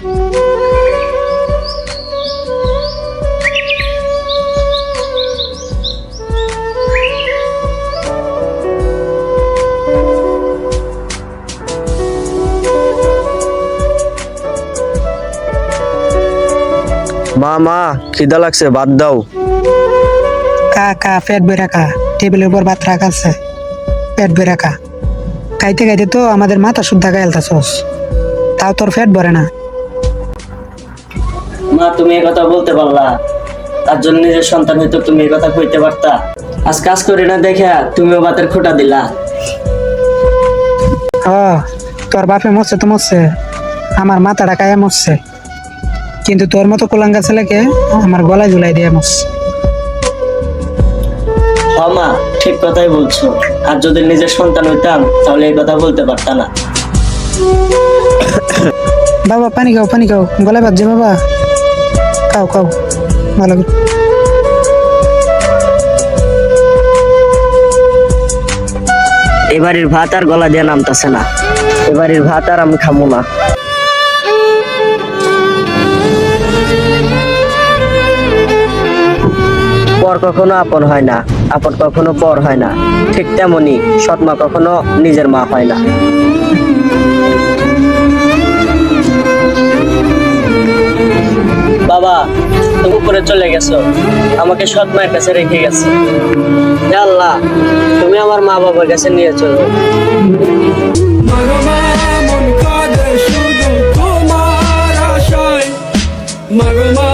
মা মা খিদা লাগছে, ভাত দাও। কা কা পেট ভরে খা, টেবিলের উপর ভাত রাখা আছে, পেট ভরে খা। খাইতে খাইতে তো আমাদের মাথা শুদ্ধা গাইলতাছস, তাও তোর পেট ভরে না। মা তুমি এই কথা বলতে পারলা? তার জন্য নিজের সন্তান হয়তো তুমি এই কথা কইতে পারতা। আজ কাজ করি না দেখে তুমিও ভাতের খোটা দিলা। ও তোর বাপে মরছে তো মরছে, আমার মাথাটা কায়া মরছে, কিন্তু তোর মতো কুলাঙ্গা ছেলেকে আমার গলায় ঝুলাই দিয়ে মরছে। হ্যাঁ মা, ঠিক কথাই বলছো। আর যদি নিজের সন্তান হইতাম তাহলে এই কথা বলতে পারতা না। বাবা পানি খাও, পানি খাও, গলায় বাজছে বাবা, খাও খাও ভালো করে। এবারের ভাত আর গলা দিয়ে নামতাছে না, এবারের ভাত আর আমি খামো না। পর কখনো আপন হয় না, আপন কখনো পর হয় না, ঠিক তেমনি সৎ মা কখনো নিজের মা হয় না। বাবা তুমি উপরে চলে গেছো, আমাকে সৎ মায়ের কাছে রেখে গেছে। হে আল্লাহ, তুমি আমার মা বাবার কাছে নিয়ে চলো। মন কাঁদে শুধু তোমার আশায়, মাগো মা